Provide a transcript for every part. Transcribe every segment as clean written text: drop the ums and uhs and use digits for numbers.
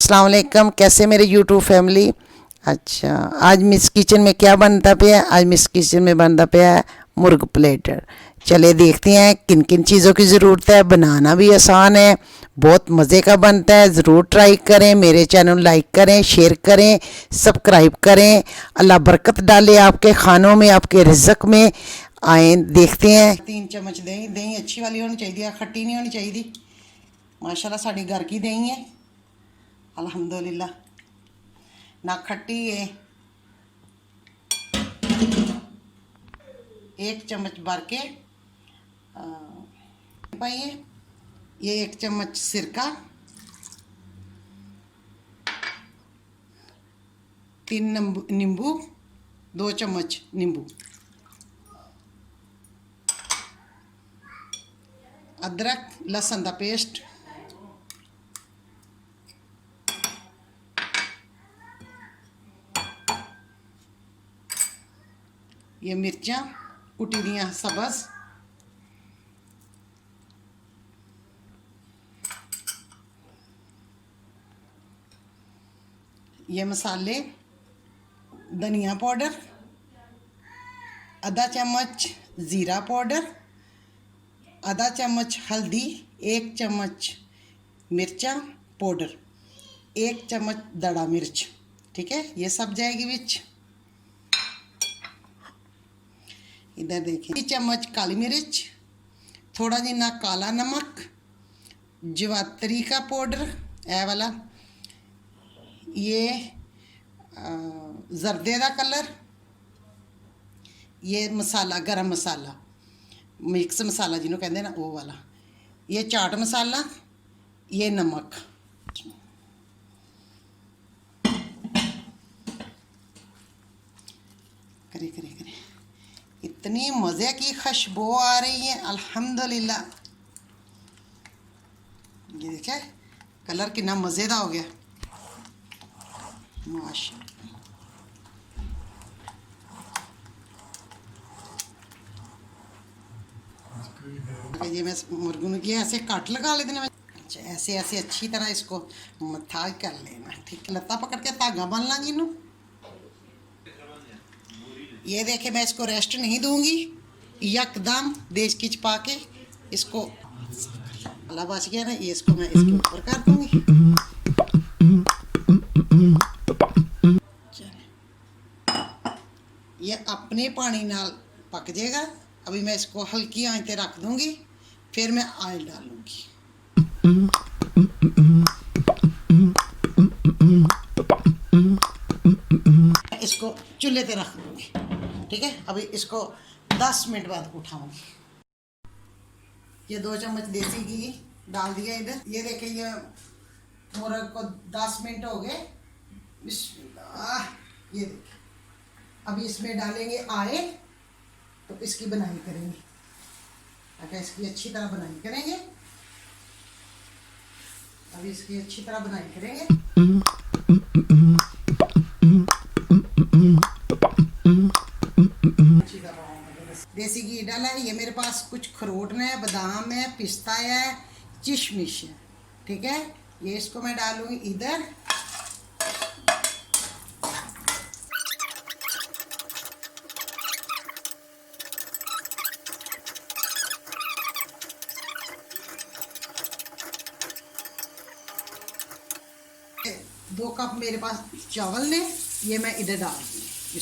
अस्सलाम वालेकुम, कैसे मेरे यूट्यूब फैमिली. अच्छा, आज मिस किचन में क्या बनता पे है? आज मिस किचन में बनता पे है मुर्ग प्लेटर. चले देखते हैं किन किन चीज़ों की ज़रूरत है. बनाना भी आसान है, बहुत मज़े का बनता है. ज़रूर ट्राई करें. मेरे चैनल लाइक करें, शेयर करें, सब्सक्राइब करें. अल्लाह बरकत डाले आपके खानों में, आपके रिज़्क में. आए देखते हैं. 3 चम्मच दही. दही अच्छी वाली होनी चाहिए, खट्टी नहीं होनी चाहिए. माशाल्लाह साड़ी घर की दही है, अल्हम्दुलिल्लाह, ना खट्टी है. 1 चम्मच भर के पाइए. ये 1 चम्मच सिरका, 3 नींबू, 2 चम्मच नींबू, अदरक लहसुन का पेस्ट, ये मिर्चा कुटी दियाँ सबज, ये मसाले, धनिया पाउडर, आधा चम्मच ज़ीरा पाउडर, आधा चम्मच हल्दी, 1 चम्मच मिर्चा पाउडर, 1 चम्मच दड़ा मिर्च. ठीक है, ये सब जाएगी बिच. इधर देखें, 1 चम्मच काली मिर्च, थोड़ा जिन्ना काला नमक, जवातरी का पाउडर ए वाला, ये जर्दे का कलर, ये मसाला गरम मसाला, मिक्स मसाला जिन्हों कहते हैं ना वो वाला, ये चाट मसाला, ये नमक. करे करे करे, इतनी मज़े की खुशबू आ रही है अल्हम्दुलिल्लाह. ये देखे कलर कितना मज़ेदार हो गया माशाल्लाह. ये मैं मुर्गों की ऐसे काट लगा लेते हैं. अच्छा, ऐसे ऐसे अच्छी तरह इसको मथा कर लेना. ठीक है, लत्ता पकड़ के धागा बन लांगी इनू. ये देखे मैं इसको रेस्ट नहीं दूंगी, यकदम देश की पा के इसको अल्लाह बच गया ना, ये इसको मैं इसके ऊपर कर दूंगी. ये अपने पानी नाल पक जाएगा. अभी मैं इसको हल्की आंच पे रख दूंगी, फिर मैं ऑयल डालूंगी. इसको चूल्हे पे रख दूंगी. ठीक है, अभी इसको 10 मिनट बाद उठाऊंगी. ये 2 चम्मच देसी घी डाल दिया इधर. ये देखें, ये मुर्ग को 10 मिनट हो गए. बिस्मिल्लाह. ये देखें, अभी इसमें डालेंगे आए तो इसकी बनाई करेंगे. अगर इसकी अच्छी तरह बनाई करेंगे, अभी इसकी अच्छी तरह बनाई करेंगे. देसी घी डाला है. ये मेरे पास कुछ अखरोट है, बादाम है, पिस्ता है, किशमिश है. ठीक है, ये इसको मैं डालूंगी इधर. दो कप मेरे पास चावल ने, ये मैं इधर डाल दूँगी.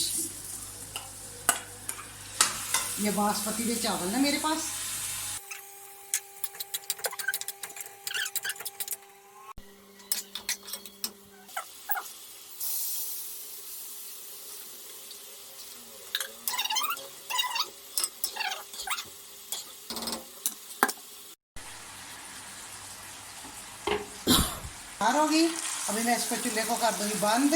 ये बासमती के चावल है मेरे पास. तैयार होगी. अभी मैं इसको चूल्हे को कर दूँगी बंद.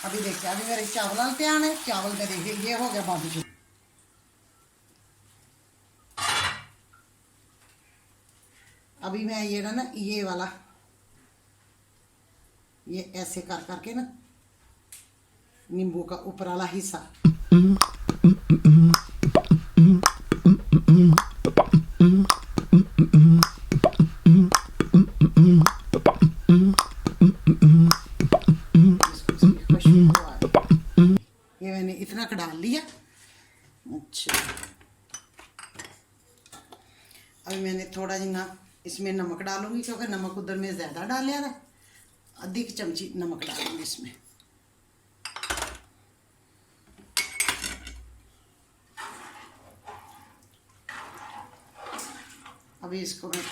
अभी देखिए, अभी मेरे चावल पे आने, चावल में देखिए ये हो गया बंद. अभी मैं ये ना ये वाला ये ऐसे कर करके ना नींबू का ऊपर वाला हिस्सा ये मैंने इतना का डाल लिया। अच्छा अभी मैंने थोड़ा जिना इसमें नमक डालूंगी क्योंकि नमक उधर में ज़्यादा डाल था। आधी चमची नमक डालूंगी इसमें। अभी इसको मैं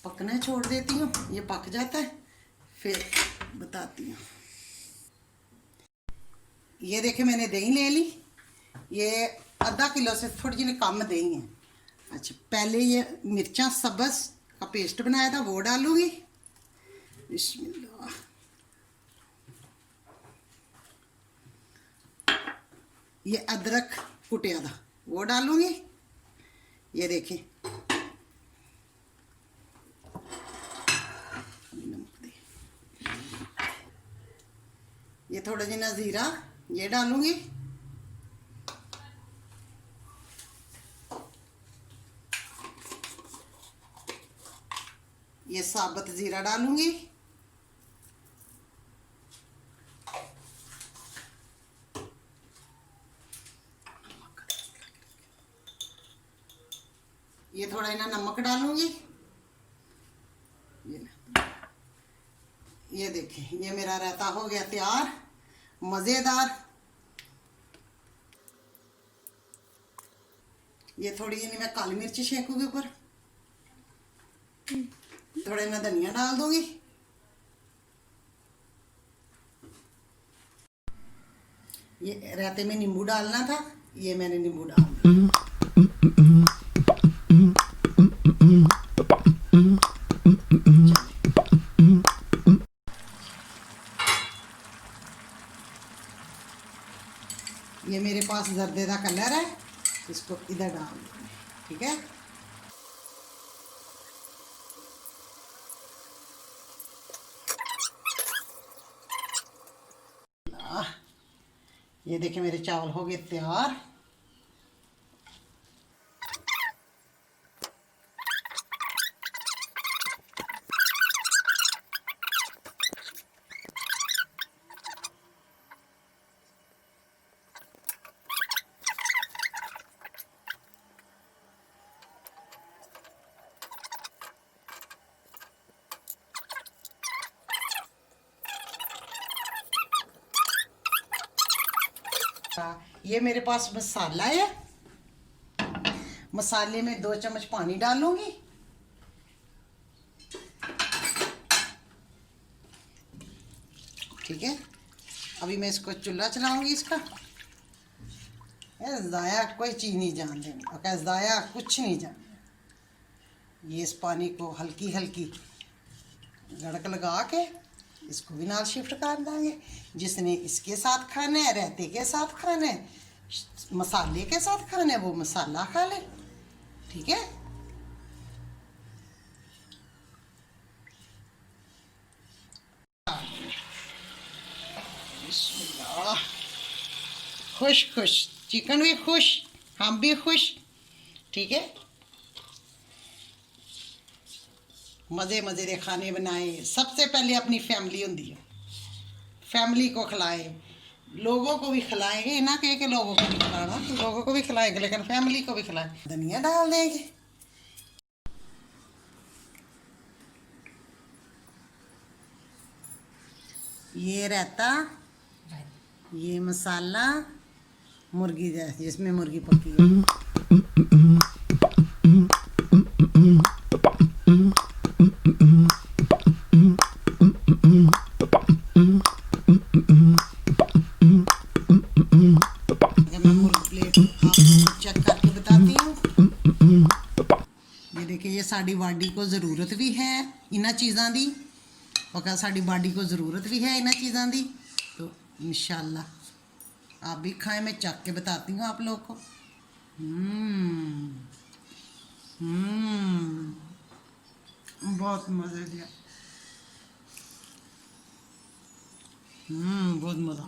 पकने छोड़ देती हूँ, ये पक जाता है फिर बताती हूँ। ये देखे मैंने दही ले ली, ये आधा किलो से थोड़ी जी कम दही है। अच्छा पहले ये मिर्चा सब्ज़ का पेस्ट बनाया था वो डालूंगी। बिस्मिल्लाह। ये अदरक कुटिया था वो डालूंगी। ये देखिए ये थोड़ा जिना ज़ीरा ये डालूंगी। ये साबुत ज़ीरा डालूंगी। ये थोड़ा इना नमक डालूंगी। ये देखिए ये मेरा रायता हो गया तैयार मज़ेदार। ये थोड़ी जी मैं काली मिर्च सेकूंगी ऊपर, थोड़ा मैं धनिया डाल दूंगी। ये रायते में नींबू डालना था, ये मैंने नींबू डाल दिया। ये मेरे पास जर्दे का कलर है, इसको इधर डाल दूंगी। ठीक है ये देखिए मेरे चावल हो गए तैयार। ये मेरे पास मसाला है, मसाले में 2 चम्मच पानी डालूंगी। ठीक है अभी मैं इसको चूल्हा चलाऊंगी। इसका ज़ाया कोई चीज़ नहीं जान देनी, और ज़ाया कुछ नहीं जान। ये इस पानी को हल्की हल्की गड़क लगा के इसको भी नाल शिफ्ट कर देंगे। जिसने इसके साथ खाना है, रायते के साथ खाना है, मसाले के साथ खाना है, वो मसाला खा ले। ठीक है खुश खुश चिकन भी खुश, हम भी खुश। ठीक है मज़े मज़े के खाने बनाए। सबसे पहले अपनी फैमिली होती है, फैमिली को खिलाए, लोगों को भी खिलाएंगे ना कह के लोगों को भी खिलाना, लोगों को भी खिलाएंगे लेकिन फैमिली को भी खिलाएं। धनिया डाल देंगे। ये रहता, ये मसाला मुर्गी जिसमें मुर्गी पकी है। साड़ी बाडी को ज़रूरत भी है इन्हां चीज़ों की, और साड़ी बाडी को ज़रूरत भी है इन्हां चीज़ों की। तो इंशाल्लाह आप भी खाएं, मैं चख के बताती हूँ आप लोग को। बहुत मजे दिया। बहुत मज़ा,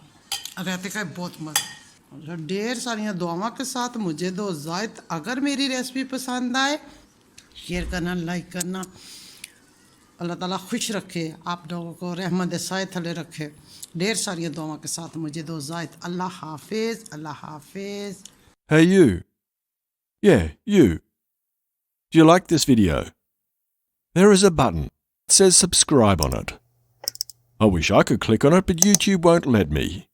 रहते का बहुत मज़ा। ढेर सारियाँ दुआओं के साथ मुझे दो इजाज़त। अगर मेरी रेसिपी पसंद आए शेयर करना, लाइक करना। अल्लाह ताला खुश रखे, आप लोगों को रहमत साए थले रखे। ढेर सारी दुआओं के साथ मुझे दो इजाज़त। अल्लाह हाफिज़, अल्लाह हाफिज़। Hey you. Yeah, you. Do you like this video? There is a button. It says subscribe on it. I wish I could click on it, but YouTube won't let me.